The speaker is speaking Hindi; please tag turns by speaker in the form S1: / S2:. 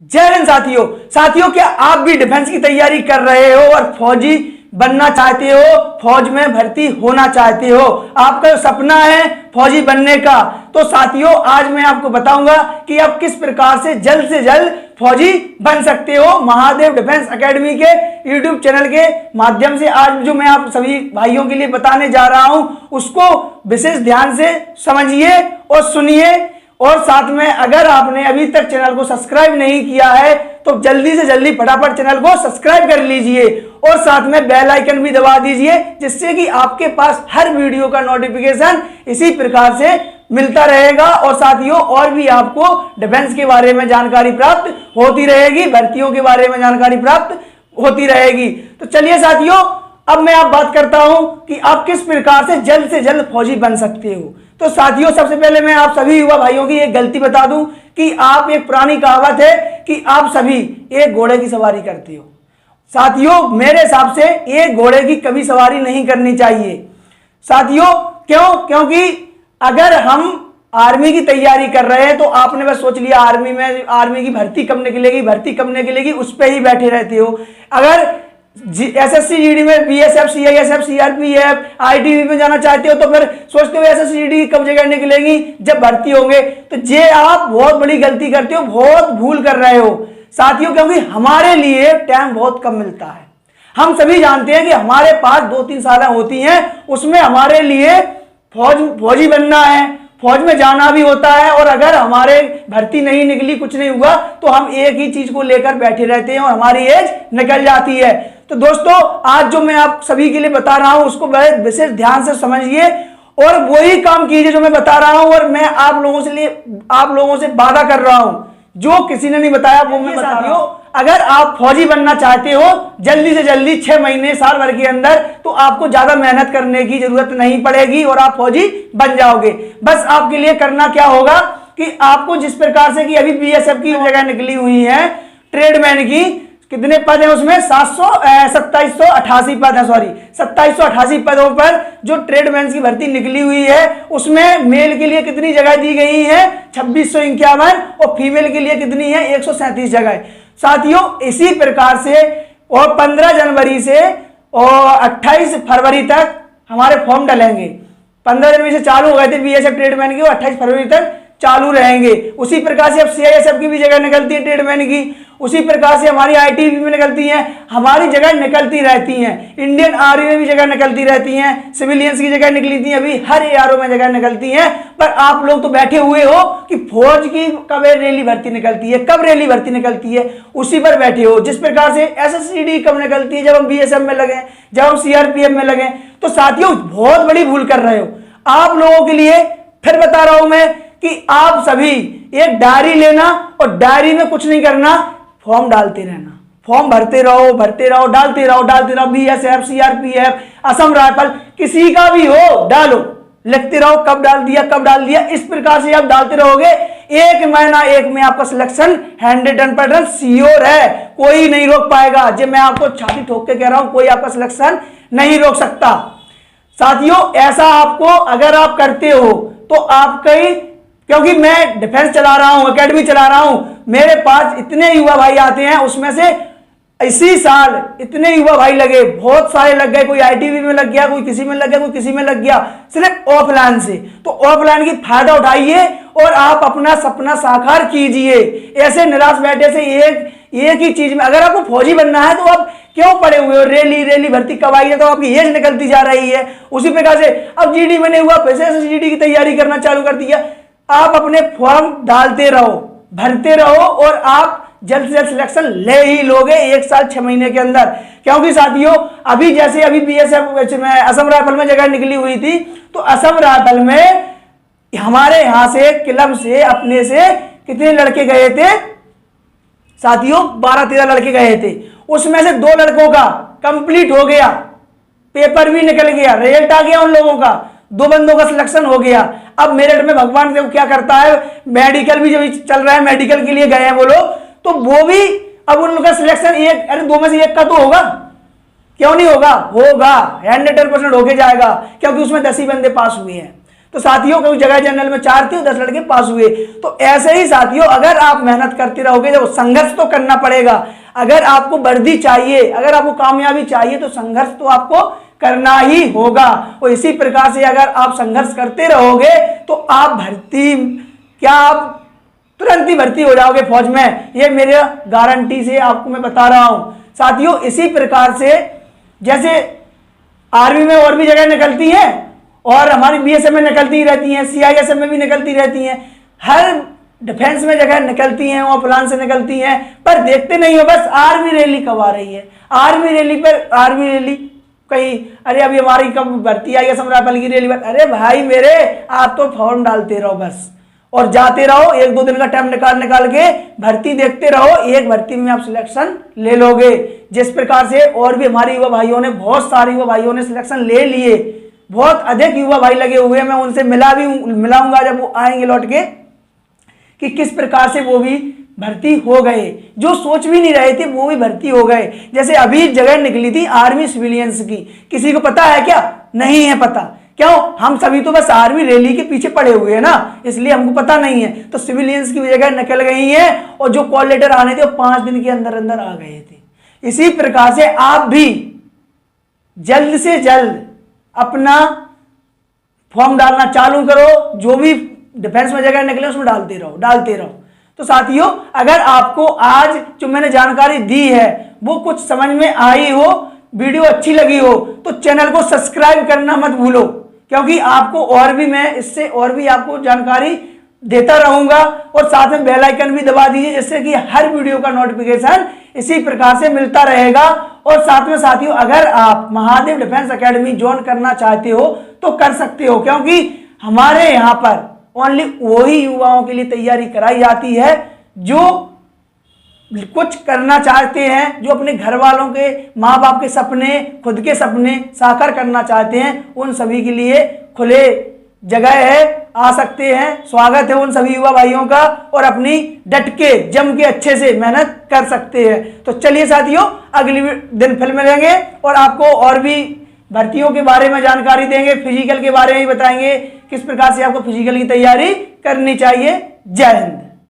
S1: जय हिंद साथियों, क्या आप भी डिफेंस की तैयारी कर रहे हो और फौजी बनना चाहते हो, फौज में भर्ती होना चाहते हो, आपका सपना है फौजी बनने का। तो साथियों, आज मैं आपको बताऊंगा कि आप किस प्रकार से जल्द फौजी बन सकते हो। महादेव डिफेंस एकेडमी के यूट्यूब चैनल के माध्यम से आज जो मैं आप सभी भाइयों के लिए बताने जा रहा हूं, उसको विशेष ध्यान से समझिए और सुनिए। और साथ में अगर आपने अभी तक चैनल को सब्सक्राइब नहीं किया है तो जल्दी से जल्दी फटाफट चैनल को सब्सक्राइब कर लीजिए और साथ में बेल आइकन भी दबा दीजिए, जिससे कि आपके पास हर वीडियो का नोटिफिकेशन इसी प्रकार से मिलता रहेगा। और साथियों, और भी आपको डिफेंस के बारे में जानकारी प्राप्त होती रहेगी, भर्तियों के बारे में जानकारी प्राप्त होती रहेगी। तो चलिए साथियों, अब मैं आप बात करता हूं कि आप किस प्रकार से जल्द फौजी बन सकते हो। तो साथियों, सबसे पहले मैं आप सभी युवा भाइयों की एक गलती बता दूं कि आप, एक पुरानी कहावत है कि आप सभी एक घोड़े की सवारी करते हो। साथियों, मेरे हिसाब से एक घोड़े की कभी सवारी नहीं करनी चाहिए। साथियों, क्योंकि अगर हम आर्मी की तैयारी कर रहे हैं तो आपने बस सोच लिया आर्मी की भर्ती कब निकलेगी, उस पर ही बैठे रहते हो। अगर एसएससी जीडी में बीएसएफ, सीआईएसएफ, सीआरपीएफ, आईटीबीपी में जाना चाहते हो तो फिर सोचते हो एसएससी जीडी कब जगह निकलेगी, जब भर्ती होंगे। तो ये आप बहुत बड़ी गलती करते हो, बहुत भूल कर रहे हो साथियों, क्योंकि हमारे लिए टाइम बहुत कम मिलता है। हम सभी जानते हैं कि हमारे पास 2-3 साल होती हैं, उसमें हमारे लिए फौजी बनना है, फौज में जाना भी होता है। और अगर हमारे भर्ती नहीं निकली, कुछ नहीं हुआ, तो हम एक ही चीज को लेकर बैठे रहते हैं और हमारी एज निकल जाती है। तो दोस्तों, आज जो मैं आप सभी के लिए बता रहा हूं उसको बड़े विशेष ध्यान से समझिए और वही काम कीजिए जो मैं बता रहा हूं। और मैं आप लोगों से वादा कर रहा हूं, जो किसी ने नहीं बताया वो मैं बता रहा हूं। अगर आप फौजी बनना चाहते हो जल्दी से जल्दी 6 महीने साल भर के अंदर, तो आपको ज्यादा मेहनत करने की जरूरत नहीं पड़ेगी और आप फौजी बन जाओगे। बस आपके लिए करना क्या होगा कि आपको जिस प्रकार से कि अभी बीएसएफ की जगह निकली हुई है ट्रेडमैन की, कितने पद हैं उसमें, 2788 पद है, 2788 पदों पर जो ट्रेडमैन की भर्ती निकली हुई है, उसमें मेल के लिए कितनी जगह दी गई है, 2651, और फीमेल के लिए कितनी है, 137 जगह। साथियों, इसी प्रकार से और 15 जनवरी से और 28 फरवरी तक हमारे फॉर्म डलेंगे। 15 जनवरी से चालू हो गए थे बीएसएफ ट्रेडमैन की और 28 फरवरी तक चालू रहेंगे। उसी प्रकार से अब सीआईएसएफ की भी जगह निकलती है ट्रेडमैन की, उसी प्रकार से हमारी आईटीबीपी में निकलती हैं, हमारी जगह निकलती रहती हैं। इंडियन आर्मी में भी जगह निकलती रहती हैं, सिविलियंस की जगह निकली थी, अभी हर एआरओ में जगह निकलती हैं। पर आप लोग तो बैठे हुए हो कि फौज की कब रैली भर्ती निकलती है, कब रैली भर्ती निकलती है, उसी पर बैठे हो। जिस प्रकार से एसएससी कब निकलती है, जब हम बीएसएफ में लगे, जब हम सीआरपीएफ में लगे। तो साथियों, बहुत बड़ी भूल कर रहे हो। आप लोगों के लिए फिर बता रहा हूं मैं कि आप सभी एक डायरी लेना और डायरी में कुछ नहीं करना, फॉर्म डालते रहना, फॉर्म भरते रहो, डालते रहो। बीएसएफ, सीआरपीएफ, असम राइफल, किसी का भी हो डालो, लिखते रहो कब डाल दिया। इस प्रकार से आप डालते रहोगे, 1 महीना 1 में आपका सिलेक्शन 100% श्योर है, कोई नहीं रोक पाएगा। जब मैं आपको छाती ठोक के कह रहा हूं, कोई आपका सिलेक्शन नहीं रोक सकता। साथियों, ऐसा आपको अगर आप करते हो तो आपकी, क्योंकि मैं डिफेंस चला रहा हूं, एकेडमी चला रहा हूं, मेरे पास इतने युवा भाई आते हैं, उसमें से इसी साल इतने युवा भाई लगे, बहुत सारे लग गए, कोई आईटीबी में लग गया, कोई किसी में लग गया, कोई किसी में लग गया, सिर्फ ऑफलाइन से। तो ऑफलाइन की फायदा उठाइए और आप अपना सपना साकार कीजिए। ऐसे निराश बैठे से एक ही चीज में, अगर आपको फौजी बनना है तो आप क्यों पड़े हुए हो, रैली भर्ती कब आई है, तो आपकी एज निकलती जा रही है। उसी प्रकार से अब जीडी में नहीं हुआ, फिर से जीडी की तैयारी करना चालू कर दिया। आप अपने फॉर्म डालते रहो, भरते रहो और आप जल्द से जल्द सिलेक्शन ले ही लोगे 1 साल 6 महीने के अंदर। क्योंकि साथियों, अभी बीएसएफ में असम राइफल में जगह निकली हुई थी, तो असम राइफल में हमारे यहां से क्लब से अपने से कितने लड़के गए थे साथियों, 12-13 लड़के गए थे। उसमें से 2 लड़कों का कंप्लीट हो गया, पेपर भी निकल गया, रिजल्ट आ गया उन लोगों का, 2 बंदों का सिलेक्शन हो गया। अब मेरिट में भगवान देखो क्या करता है, मेडिकल भी जब चल रहा है, मेडिकल के लिए गए हैं वो लोग, तो वो भी अब उनका सिलेक्शन 2 में से 1 का तो होगा, क्यों नहीं होगा, 100% होके जाएगा, क्योंकि उसमें 10 ही बंदे पास हुए हैं। तो साथियों कोई जगह जनरल में 4 थे, 10 लड़के पास हुए। तो ऐसे ही साथियों अगर आप मेहनत करते रहोगे, जब संघर्ष तो करना पड़ेगा। अगर आपको वर्दी चाहिए, अगर आपको कामयाबी चाहिए तो संघर्ष तो आपको करना ही होगा। और इसी प्रकार से अगर आप संघर्ष करते रहोगे तो आप आप तुरंत ही भर्ती हो जाओगे फौज में। ये मेरे गारंटी से आपको मैं बता रहा हूं। साथियों इसी प्रकार से जैसे आर्मी में और भी जगह निकलती है और हमारी बीएसएफ में निकलती रहती हैं, सीआईएसएफ में भी निकलती रहती हैं, हर डिफेंस में जगह निकलती हैं और प्लान से निकलती हैं, पर देखते नहीं हो बस आर्मी रैली कब आ रही है। आर्मी रैली कहीं, अरे अभी हमारी कब भर्ती आई है, समरापल की रैली। अरे भाई मेरे, आप तो फॉर्म डालते रहो बस और जाते रहो, 1-2 दिन का टाइम निकाल के भर्ती देखते रहो, एक भर्ती में आप सिलेक्शन ले लोगे। जिस प्रकार से और भी हमारे युवा भाइयों ने, बहुत सारे युवा भाइयों ने सिलेक्शन ले लिए, बहुत अधिक युवा भाई लगे हुए हैं। मैं उनसे मिलाऊंगा जब वो आएंगे लौट के, कि किस प्रकार से वो भी भर्ती हो गए, जो सोच भी नहीं रहे थे वो भी भर्ती हो गए। जैसे अभी जगह निकली थी आर्मी सिविलियंस की, किसी को पता है क्या? नहीं है पता। क्यों? हम सभी तो बस आर्मी रैली के पीछे पड़े हुए हैं ना, इसलिए हमको पता नहीं है। तो सिविलियंस की जगह निकल गई है और जो कॉल लेटर आने थे वो 5 दिन के अंदर अंदर आ गए थे। इसी प्रकार से आप भी जल्द से जल्द अपना फॉर्म डालना चालू करो। जो भी डिफेंस में जगह निकले उसमें डालते रहो। तो साथियों अगर आपको आज जो मैंने जानकारी दी है वो कुछ समझ में आई हो, वीडियो अच्छी लगी हो, तो चैनल को सब्सक्राइब करना मत भूलो, क्योंकि आपको और भी मैं इससे और भी आपको जानकारी देता रहूंगा। और साथ में बेल आइकन भी दबा दीजिए, जिससे कि हर वीडियो का नोटिफिकेशन इसी प्रकार से मिलता रहेगा। और साथ में साथियों अगर आप महादेव डिफेंस एकेडमी ज्वाइन करना चाहते हो तो कर सकते हो, क्योंकि हमारे यहाँ पर ओनली वही युवाओं के लिए तैयारी कराई जाती है जो कुछ करना चाहते हैं, जो अपने घर वालों के, माँ बाप के सपने, खुद के सपने साकार करना चाहते हैं। उन सभी के लिए खुले जगह है, आ सकते हैं। स्वागत है उन सभी युवा भाइयों का, और अपनी डट के जम के अच्छे से मेहनत कर सकते हैं। तो चलिए साथियों अगली दिन फिर मिलेंगे और आपको और भी भर्तियों के बारे में जानकारी देंगे, फिजिकल के बारे में भी बताएंगे किस प्रकार से आपको फिजिकल की तैयारी करनी चाहिए। जय हिंद।